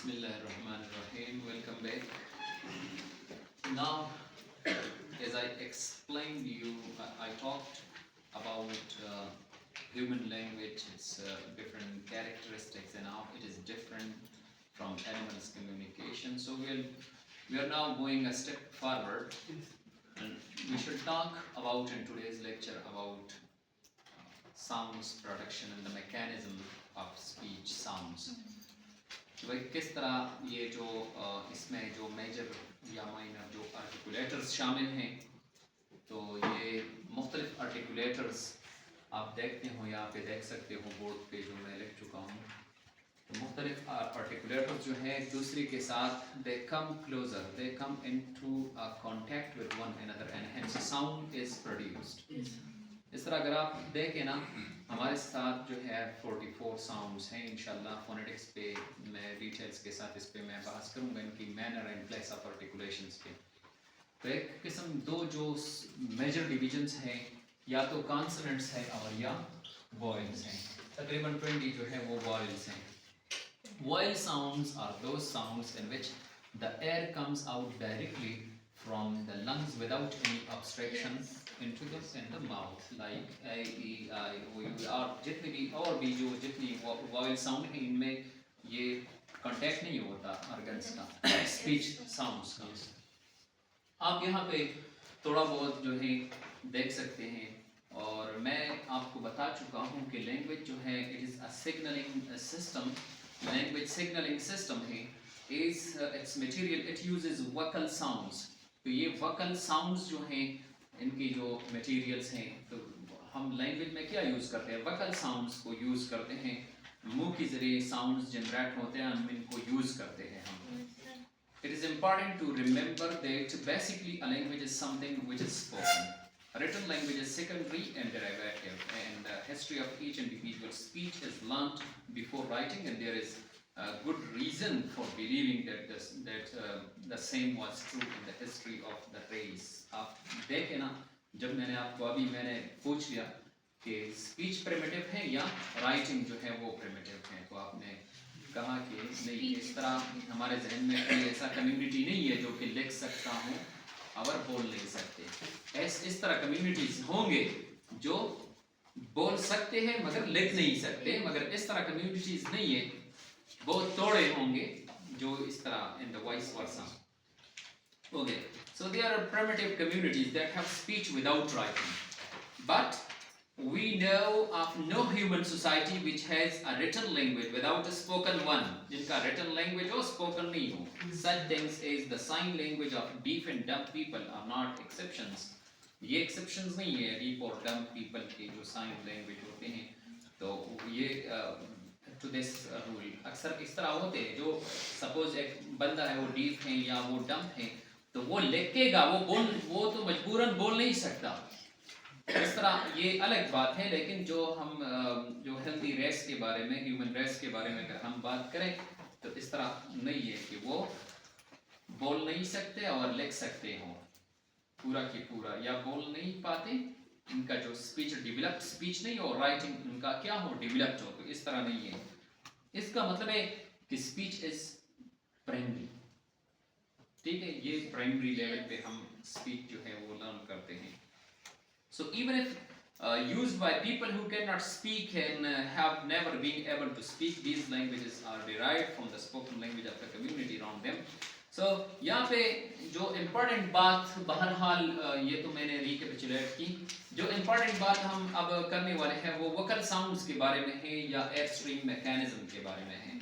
Bismillahirrahmanirrahim. Welcome back. Now, as I explained you, I talked about human language, its different characteristics, and how it is different from animals' communication. So we are now going a step forward, and we should talk about in today's lecture about sounds production and the mechanism of speech sounds. भाई किस तरह ये जो इसमें जो major या minor जो articulators शामिल हैं, तो ये मुख्तलिफ आर्टिकुलेटर्स आप देखते हो, यहाँ पे देख सकते हो बोर्ड पे जो मैं लिख चुका हूँ। तो मुख्तलिफ आर्टिकुलेटर्स जो हैं एक दूसरे के साथ they come closer, they come into contact with one another and hence sound is produced. इस तरह अगर आप देखें ना, हमारे साथ जो है 44 साउंड्स हैं। इंशाल्लाह फोनेटिक्स पे मैं डिटेल्स के साथ इस पे मैं बात करूँगा इनकी manner and place of articulations के। तो एक किस्म दो जो मेजर डिविजन्स हैं, या तो कॉन्सोनेंट्स हैं और या वॉयल्स हैं। तकरीबन 20 जो है वो वॉयल्स हैं। Vowel sounds are those sounds in which the air comes out directly from the lungs without any obstruction into the mouth, like a, e, I, o, u, और जितनी भी और भी जो जितनी vowel sound है इनमें ये contact नहीं होता organs का, speech sounds का। आप यहाँ पे थोड़ा बहुत जो है देख सकते हैं, और मैं आपको बता चुका हूँ कि language जो है it is a signaling system, language signaling system है, is its material, it uses vocal sounds। तो ये vocal sounds जो हैं इनकी जो मटेरियल्स हैं, तो हम लैंग्वेज में क्या यूज़ करते हैं, वोकल साउंड्स को यूज़ करते हैं। मुंह के ज़रिए साउंड्स जनरेट होते हैं, हम इनको यूज़ करते हैं हम। It is important to remember that basically a language is something which is spoken, written language is secondary and derivative, and the history of each individual speech is learnt before writing, and there is a good reason for believing that the same was true in the history of the race। आप देखें ना, जब मैंने आपको अभी मैंने पूछ लिया कि स्पीच प्रिमिटिव है या राइटिंग जो है वो प्रिमिटिव है, तो आपने कहा कि नहीं, इस तरह हमारे जहन में कोई ऐसा कम्युनिटी नहीं है जो कि लिख सकता हूँ और बोल नहीं सकते। इस तरह कम्युनिटीज होंगे जो बोल सकते हैं मगर लिख नहीं सकते, मगर इस तरह कम्युनिटीज नहीं है। बहुत थोड़े होंगे जो इस तरह in the vice versa। Okay, so there are primitive communities that have speech without writing, but we know of no human society which has a written language without a spoken one, जिनका written language हो spoken नहीं हो। Such things as the sign language of deaf and dumb people are not exceptions। ये exceptions नहीं है deaf और dumb people के जो sign language होते हैं, तो ये to this rule अक्सर इस तरह होते हैं। जो suppose एक बंदा है वो deaf है या वो dumb है, तो वो लिखेगा, वो तो मजबूरन बोल नहीं सकता। इस तरह ये अलग बात है, लेकिन जो हम जो हेल्दी रेस के बारे में, ह्यूमन रेस के बारे में अगर हम बात करें, तो इस तरह नहीं है कि वो बोल नहीं सकते और लिख सकते हो पूरा की पूरा, या बोल नहीं पाते। इनका जो स्पीच डेवलप्ड स्पीच नहीं हो, राइटिंग उनका क्या हो, डेवलप्ड हो, तो इस तरह नहीं है। इसका मतलब है कि स्पीच इज प्राइमरी, ठीक है, ये प्राइमरी लेवल पे हम स्पीच जो है वो लर्न करते हैं। So even if used by people who cannot speak and have never been able to speak, these languages are derived from the spoken language of the community around them। So यहाँ पे जो important बात, बहरहाल ये तो मैंने recapitulate की, जो important बात हम अब करने वाले हैं वो vocal sounds के बारे में है या airstream mechanism के बारे में है।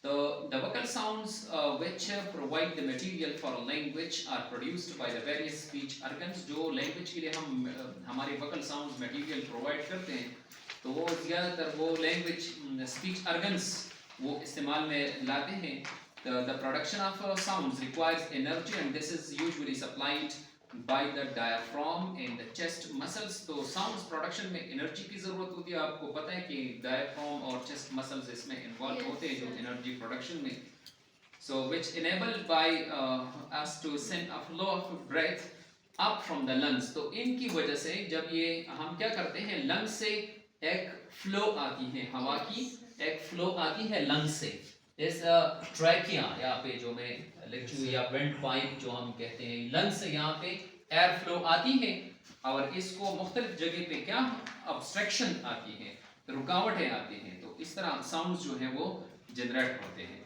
तो the vocal sounds which provide the material for language are produced by the various speech organs। जो language के लिए हम हमारे vocal sounds material provide करते हैं, तो वो ज़्यादातर वो language speech organs वो इस्तेमाल में लाते हैं। The production of sounds requires energy, and this is usually supplied by the diaphragm and the chest muscles। तो sounds production में energy की ज़रूरत होती है। आपको पता है कि diaphragm और chest muscles इसमें involved होते हैं जो energy production में, so which enabled by us to send a flow of breath up from the lungs। तो इनकी वजह से जब ये हम क्या करते हैं, lungs से एक flow आती है, हवा की एक flow आती है lungs से, इस ट्रैकिया यहाँ पे जो मैं लिख चुकी या वेंट पाइप जो हम कहते हैं, लंग्स से यहाँ पे एयर फ्लो आती है और इसको मुख्तलिफ जगह पे क्या ऑब्स्ट्रक्शन आती है, रुकावटें आती हैं, तो इस तरह साउंड्स जो हैं वो जनरेट होते हैं.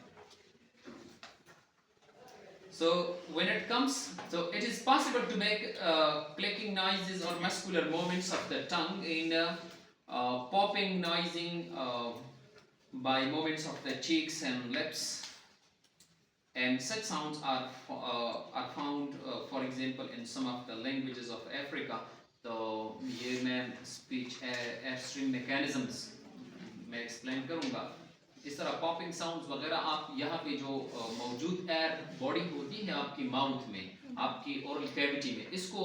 So when it comes, so it is possible to make clicking noises or muscular movements of the tongue in popping, noising by movements of the cheeks and lips, and such sounds are found, for example, in some of the languages of Africa. तो ये मैं speech airstream mechanisms मैं explain करूँगा. इस तरह popping sounds वगैरह आप यहाँ पे जो मौजूद एयर बॉडी होती है आपकी माउथ में, आपकी ओरल कैविटी में, इसको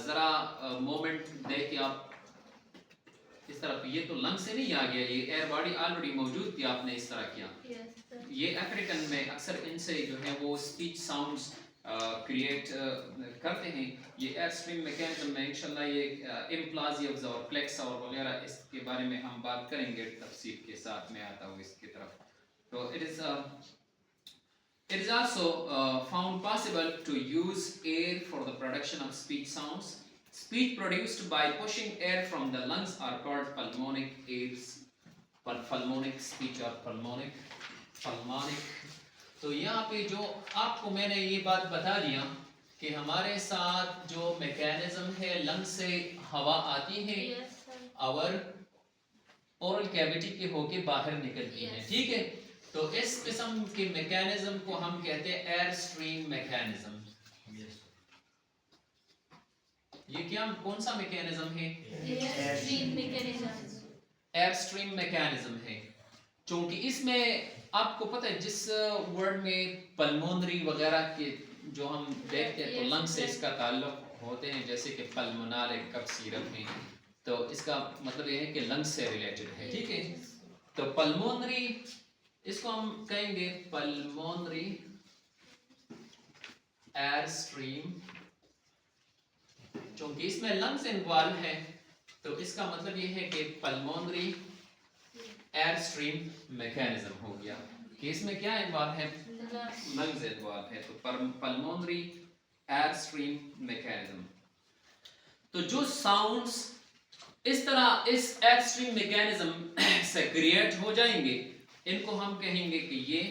ज़रा मोमेंट दे के आप इस तरह, ये तो लंग से नहीं आ गया, ये एयर बॉडी ऑलरेडी मौजूद थी, आपने इस तरह किया. ये अफ्रीकन में अक्सर इनसे जो है वो स्पीच साउंड्स क्रिएट करते हैं. ये एयर स्ट्रीम मैकेनिज्म में इंशाल्लाह ये इम्प्लाजिव्स और फ्लेक्स और वगैरह इसके बारे में हम बात करेंगे तफसील के साथ. में आता हूँ इसकी तरफ. तो it is also found possible to use air for the production of speech sounds. Speech produced by pushing air from the lungs are called pulmonic airs. Pulmonic speech or pulmonic. तो यहाँ पे जो आपको मैंने ये बात बता दिया कि हमारे साथ जो मैकेनिज्म है, लंग से हवा आती है और ओरल कैविटी के होके बाहर निकलती है. ठीक है, तो इस किस्म के मैकेनिज्म को हम कहते हैं एयर स्ट्रीम मैकेनिज्म. ये क्या, कौन सा मैकेनिज्म है? एयर स्ट्रीम मैकेनिज्म है. क्योंकि इसमें आपको पता है जिस वर्ड में पल्मोनरी वगैरह के जो हम देखते हैं तो लंग से इसका ताल्लुक होते हैं, जैसे कि पल्मोनल एक कप सिरप में, तो इसका मतलब ये है कि लंग से रिलेटेड है. ठीक है, तो पल्मोनरी इसको हम कहेंगे पल्मोनरी एयर स्ट्रीम. क्योंकि इसमें लंग्स इन्वॉल्व है तो इसका मतलब ये है कि पल्मोनरी एयर स्ट्रीम मैकेनिज्म हो गया कि इसमें क्या इन्वॉल्व है, लंग्स इन्वॉल्व है. तो पल्मोनरी एयर स्ट्रीम मैकेनिज्म. तो जो साउंड्स इस तरह इस एयर स्ट्रीम मैकेनिज्म से क्रिएट हो जाएंगे, इनको हम कहेंगे कि ये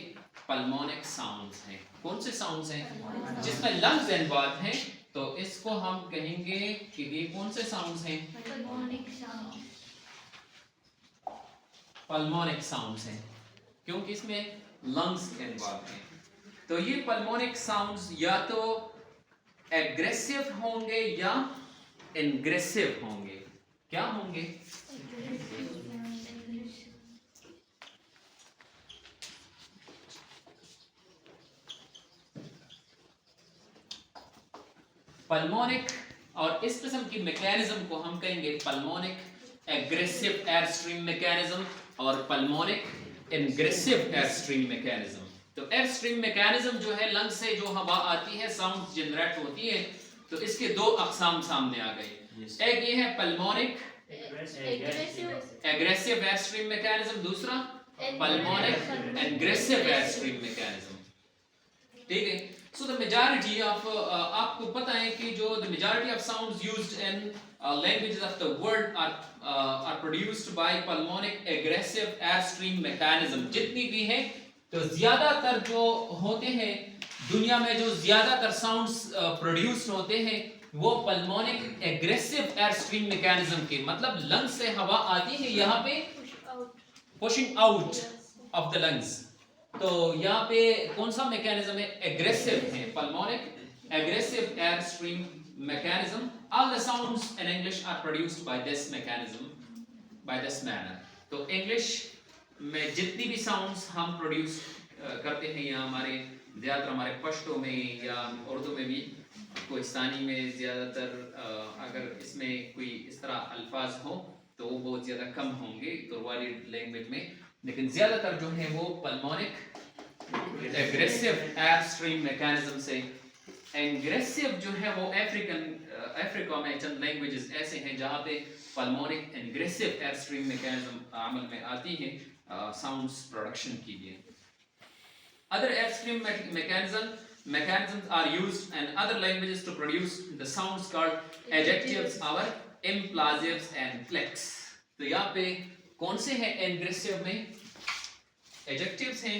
पल्मोनिक साउंड्स हैं. कौन से साउंड्स हैं? जिसमें लंग्स इन्वॉल्व हैं, तो इसको हम कहेंगे कि ये कौन से साउंड्स हैं? पल्मोनिक साउंड्स हैं, क्योंकि इसमें लंग्स इन्वॉल्व हैं. तो ये पल्मोनिक साउंड्स या तो एग्रेसिव होंगे या इनग्रेसिव होंगे. क्या होंगे? पल्मोनिक, और इस किस्म की मैकेनिज्म को हम कहेंगे pulmonic egressive air stream mechanism और पल्मोनिक इनग्रेसिव एयर स्ट्रीम मैकेनिज्म. तो एयर स्ट्रीम मैकेनिज्म जो है, लंग से जो हवा आती है, साउंड जनरेट होती है, तो इसके दो अकसाम सामने आ गई. एक ये है pulmonic egressive air stream mechanism, दूसरा पल्मोनिक इनग्रेसिव एयर स्ट्रीम मैकेनिज्म. ठीक है. So the majority of आपको पता है कि जो the majority of sounds used in languages of the world are produced by pulmonic aggressive air stream mechanism. जितनी भी हैं, तो ज़्यादातर जो होते हैं दुनिया में, जो ज़्यादातर साउंड्स प्रोड्यूस होते हैं वो pulmonic egressive air stream mechanism के, मतलब लंग्स से हवा आती है यहाँ पे, pushing out of the lungs. तो यहाँ पे कौन सा मैकेनिज्म है? एग्रेसिव है, pulmonic egressive air stream mechanism. All the sounds in English are produced by this mechanism, by this manner. तो इंग्लिश में जितनी भी साउंड्स हम प्रोड्यूस करते हैं, या हमारे ज़्यादातर हमारे पश्तो में या उर्दू में भी, कोहिस्तानी में ज़्यादातर अगर इसमें कोई इस तरह अल्फाज हो तो वो बहुत ज़्यादा कम होंगे तुर्वाली लैंग्वेज में, लेकिन ज़्यादातर जो है वो pulmonic egressive air stream mechanism से. एग्रेसिव जो है वो अफ्रीका में चंद लैंग्वेजेस ऐसे हैं जहाँ पे pulmonic egressive air stream mechanism अमल में आती है साउंड्स प्रोडक्शन के लिए. Other airstream mechanisms are used in other languages to produce the sounds called adjectives or implosives and clicks. तो यहाँ पे कौन से हैं इंग्रेसिव में? एडजेक्टिव्स हैं,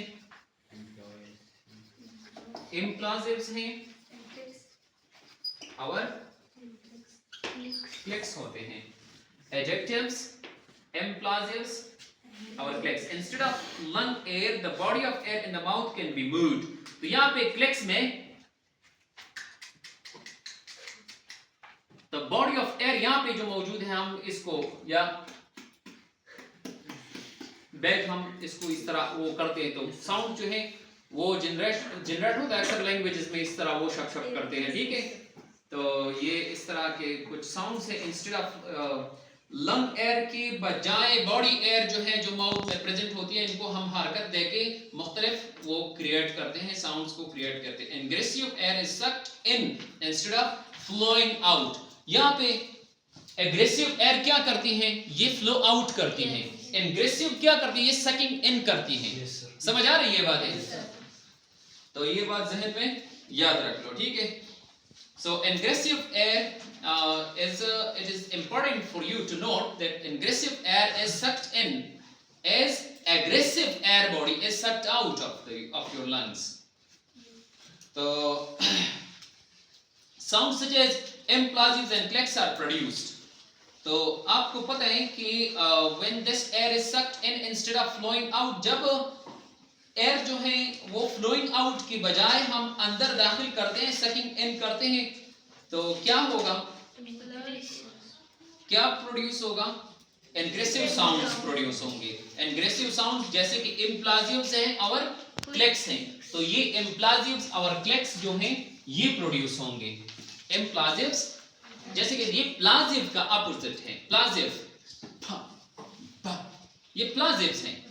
implosives हैं और clicks होते हैं. Adjectives, implosives और clicks. Instead of lung air, the body of air in the mouth can be moved. तो यहाँ पे clicks में the body of air यहाँ पे जो मौजूद है, हम इसको या बैक हम इसको इस तरह वो करते हैं तो साउंड जो है वो जनरेट होता है अक्सर लैंग्वेजेस में, इस तरह वो शक शक करते हैं. ठीक है, तो ये इस तरह के कुछ साउंड्स हैं. इंस्टेड ऑफ लंग एयर की बजाय बॉडी एयर जो है जो माउथ में प्रेजेंट होती है, इनको हम हरकत देके मुख्तलिफ वो क्रिएट करते हैं, साउंड्स को क्रिएट करते हैं. Egressive air is sucked in instead of flowing out. यहाँ पे एग्रेसिव एयर क्या करती हैं? ये फ्लो आउट करती हैं. एग्रेसिव क्या करती है? ये सकिंग इन करती हैं. समझ आ रही है बातें? तो ये बात जहन में याद रख लो. ठीक है, so aggressive air it is important for you to note that aggressive air is sucked in as aggressive air body is sucked out of your lungs. So sounds such as implosives and clicks are produced. तो आपको पता है कि when this air is sucked in instead of flowing out, जब air जो है वो flowing out की बजाय हम अंदर दाखिल करते हैं, सकिंग इन करते हैं, तो क्या होगा? क्या प्रोड्यूस होगा? एग्रेसिव साउंड्स प्रोड्यूस होंगे. एग्रेसिव साउंड्स जैसे कि इम्प्लाजिव्स हैं और क्लिक्स हैं. तो ये इम्प्लाजिव्स और क्लिक्स जो हैं ये प्रोड्यूस होंगे. इम्प्लाजिव्स जैसे कि ये प्लाजिव का अपोजिट है. प्लाजिव ये प्लाजिव्स हैं.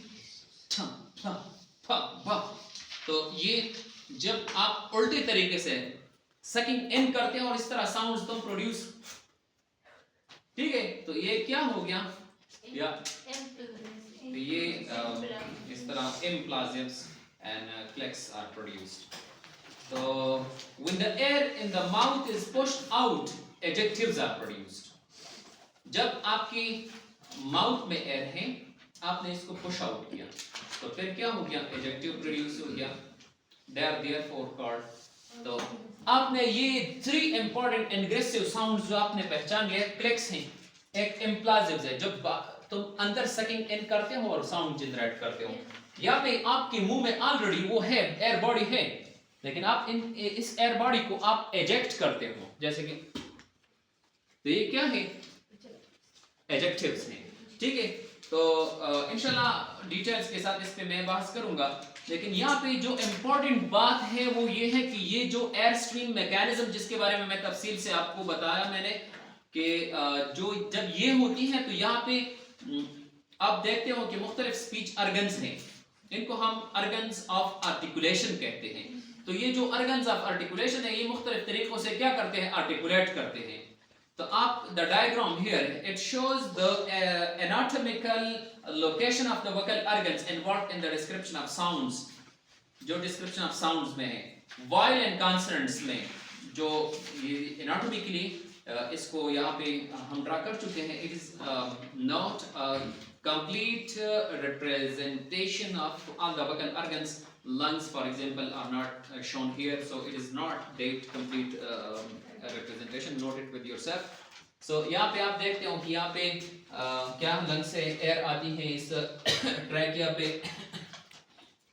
तो ये जब आप उल्टे तरीके से सकिंग इन करते हैं और इस तरह साउंड्स तुम प्रोड्यूस, ठीक है, तो ये क्या हो गया? या तो ये इस तरह implosives and clicks are produced. So when the air in the mouth is pushed out, adjectives are produced. जब आपकी माउथ में एयर है, आपने इसको पुश आउट किया, तो फिर क्या हो गया? एडजेक्टिव प्रोड्यूस हो गया. They are therefore called. तो आपने ये 3 इंपॉर्टेंट एग्रेसिव साउंड्स जो आपने पहचान लिया, क्लिक्स हैं, एक इम्प्लाजिव्स है जब तुम अंदर सकिंग इन करते हो और साउंड जनरेट करते हो. यहाँ पे आपके मुंह में ऑलरेडी वो है, एयर बॉडी है, लेकिन आप इस एयर बॉडी को आप एजेक्ट करते हो, जैसे कि तो ये क्या है? एडजेक्टिव्स हैं. ठीक है, तो इंशाल्लाह डिटेल्स के साथ इस पे मैं बात करूंगा. लेकिन यहाँ पे जो इम्पोर्टेंट बात है वो ये है कि ये जो एयर स्ट्रीम मैकेनिज्म जिसके बारे में मैं तफसील से आपको बताया मैंने कि जो जब ये होती है तो यहाँ पे आप देखते हो कि मुख्तलिफ स्पीच अर्गन्स हैं. इनको हम अर्गन्स ऑफ आर्टिकुलेशन कहते हैं. तो ये जो अर्गन्स ऑफ आर्टिकुलेशन है ये मुख्तलिफ तरीकों से क्या करते हैं? आर्टिकुलेट करते हैं. तो आप the diagram here it shows the anatomical location of the vocal organs involved in the description of sounds. जो डिस्क्रिप्शन ऑफ साउंड्स में है, वॉयल एंड कॉन्सोनेंट्स में जो ये एनाटॉमिकली इसको यहाँ पे हम ड्रा कर चुके हैं. It is not complete representation of all the vocal organs. Lungs, for example, are not shown here, so it is not that complete representation. Note it with yourself. So यहाँ पे आप देखते हो कि यहाँ पे क्या लंग से एयर आती है इस ट्रैकिया पे.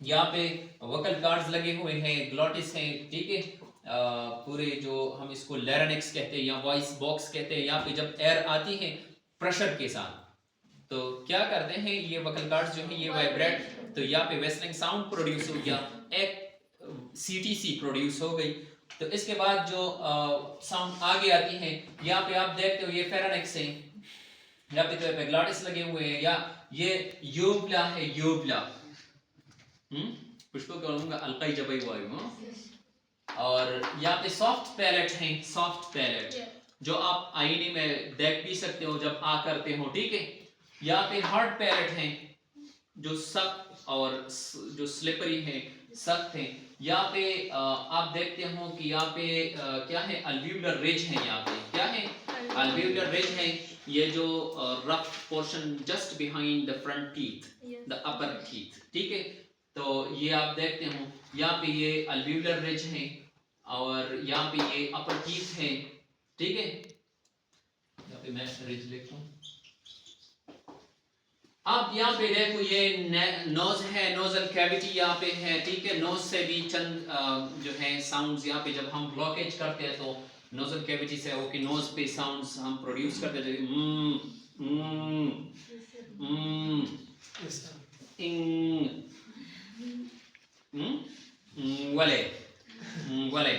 यहाँ पे वोकल कार्ड्स लगे हुए हैं, ग्लॉटिस हैं. ठीक है, पूरे जो हम इसको लैरिंक्स कहते हैं या वॉइस बॉक्स कहते हैं. यहाँ पे जब एयर आती है प्रेशर के साथ तो क्या करते हैं ये वोकल कार्ड्स जो है ये वाइब्रेट, तो यहाँ पे वेस्लिंग साउंड प्रोड्यूस हो गया, एक सीटीसी प्रोड्यूस हो गई. तो इसके बाद जो साउंड आगे आती है यहाँ पे आप देखते हो ये फेरेनिक्स है, यहाँ पे तो एपिग्लॉटिस लगे हुए हैं, या ये यूब्ला है, यूब्ला कुछ तो कहूँगा अलकाई जबाई वायु. और यहाँ पे सॉफ्ट पैलेट है, सॉफ्ट पैलेट जो आप आईने में देख भी सकते हो जब आ करते हो. ठीक है, यहाँ पे हार्ड पैलेट हैं जो सख्त और जो स्लिपरी हैं, सख्त हैं। यहाँ पे आप देखते हो कि यहाँ पे क्या है, अल्वियोलर रिज है। यहाँ पे क्या है, अल्वियोलर रिज है। ये जो rough portion just behind the front teeth, the upper teeth, ठीक है। तो ये आप देखते हो यहाँ पे ये अल्वियोलर रिज है और यहाँ पे ये अपर टीथ है, ठीक है। यहाँ पे मैं रिज लिखता हूँ। अब यहाँ पे देखो ये नोज है, नोजल कैविटी यहाँ पे है, ठीक है। नोज से भी चंद जो है साउंड्स यहाँ पे जब हम ब्लॉकेज करते हैं तो नोजल कैविटी से हो कि नोज पे साउंड्स हम प्रोड्यूस करते हैं, जैसे वाले वाले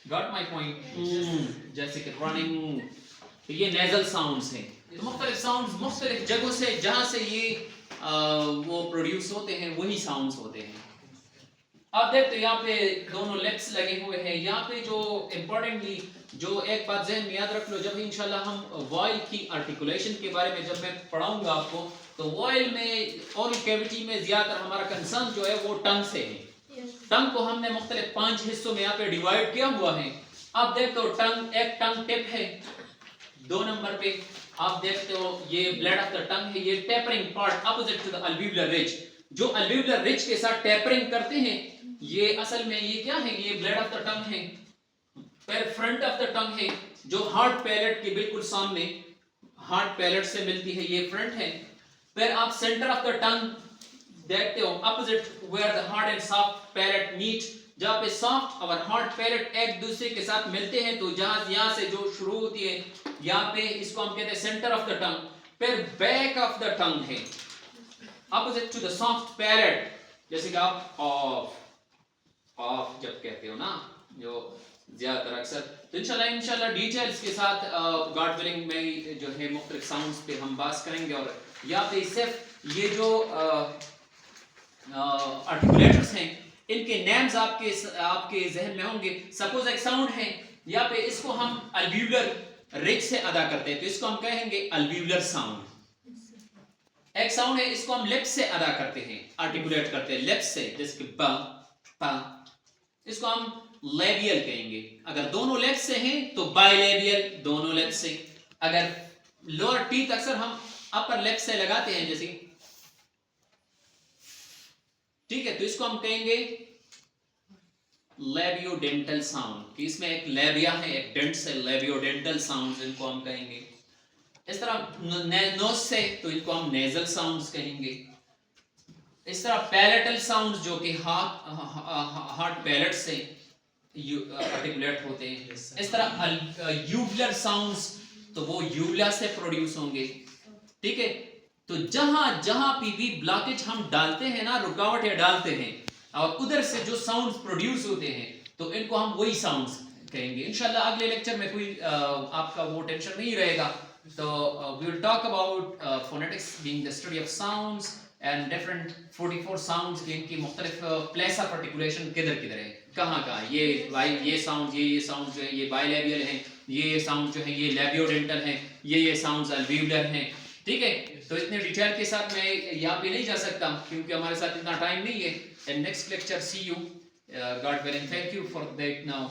गॉट माय पॉइंट, जैसे कि रनिंग। तो ये नेजल साउंड्स हैं। तो मुख्तलिफ साउंड्स मुख्तलिफ जगहों से जहाँ से ये वो प्रोड्यूस होते हैं वही साउंड्स होते हैं। आप देखते हो यहाँ पे दोनों लिप्स लगे हुए हैं। यहाँ पे जो इम्पोर्टेंटली जो एक बात ज़हन में याद रख लो, जब इंशाल्लाह हम वॉइल की आर्टिकुलेशन के बारे में जब मैं पढ़ाऊंगा आपको, तो वॉइल में ओरल कैविटी में ज़्यादातर हमारा कंसर्न जो है वो टंग से है। टंग को हमने मुख्तलिफ 5 हिस्सों में यहाँ पे डिवाइड किया हुआ है। आप देखते हो टंग, एक टंग टिप है 2 नंबर पे। आप देखते हो ये ब्लेड ऑफ द टंग है, ये tapering part opposite to the alveolar ridge. जो अल्वियोलर रिज के साथ टेपरिंग करते हैं, ये असल में ये क्या है, ये ब्लेड ऑफ द टंग है। फिर फ्रंट ऑफ द टंग है जो हार्ड पैलेट के बिल्कुल सामने, हार्ड पैलेट से मिलती है, ये फ्रंट है। फिर आप सेंटर ऑफ द टंग देखते हो opposite where the hard and soft palate meet, जहाँ पे सॉफ्ट और हार्ड पैलेट एक दूसरे के साथ मिलते हैं। तो जहाँ यहाँ से जो शुरू होती है यहाँ पे, इसको हम कहते हैं सेंटर ऑफ द टंग। फिर बैक ऑफ द टंग है opposite to the soft palate, जैसे कि आप ऑफ ऑफ जब कहते हो ना, जो ज्यादातर अक्सर। तो इंशाल्लाह डिटेल्स के साथ गॉड विलिंग में जो है मुख्तलिफ साउंड्स पे हम बात करेंगे। और यहाँ पे सिर्फ ये जो आर्टिकुलेटर्स हैं इनके नेम्स आपके जहन में होंगे। सपोज एक साउंड है यहाँ पे, इसको हम अल्वियोलर रिज से अदा करते हैं तो इसको हम कहेंगे अल्वियोलर साउंड। एक साउंड है इसको हम लिप्स से अदा करते हैं, आर्टिकुलेट करते हैं लिप्स से, जैसे कि प प, इसको हम लेबियल कहेंगे। अगर दोनों लिप्स से हैं तो बाइलेबियल, दोनों लिप्स से। अगर लोअर टीथ अक्सर हम अपर लिप्स से लगाते हैं, जैसे ठीक है, तो इसको हम कहेंगे लेबियोडेंटल साउंड, कि इसमें एक लेबिया है, एक डेंट से, लेबियोडेंटल साउंड्स इनको हम कहेंगे। इस तरह नोज से तो इनको हम नेजल साउंड्स कहेंगे। इस तरह पैलेटल साउंड्स जो कि हार्ड पैलेट से आर्टिकुलेट होते हैं। इस तरह यूवुलर साउंड्स तो वो यूवुला से प्रोड्यूस होंगे, ठीक है। तो जहां जहां भी ब्लॉकेज हम डालते हैं ना, रुकावटें डालते हैं, और उधर से जो साउंड्स प्रोड्यूस होते हैं तो इनको हम वही साउंड्स कहेंगे। इंशाल्लाह अगले लेक्चर में कोई आपका वो टेंशन नहीं रहेगा। तो we will talk about phonetics being the study of sounds and different 44 sounds, इनकी मुख्तलिफ प्लेस ऑफ आर्टिकुलेशन किधर किधर है, कहाँ कहाँ। ये साउंड, ये साउंड जो है ये बाइलेबियल हैं, ये साउंड जो है ये लेबियोडेंटल हैं, ये साउंड्स अल्वियोलर हैं, ठीक है। तो इतने डिटेल के साथ मैं यहाँ पे नहीं जा सकता क्योंकि हमारे साथ इतना टाइम नहीं है। And next lecture see you, god willing. Thank you for that now.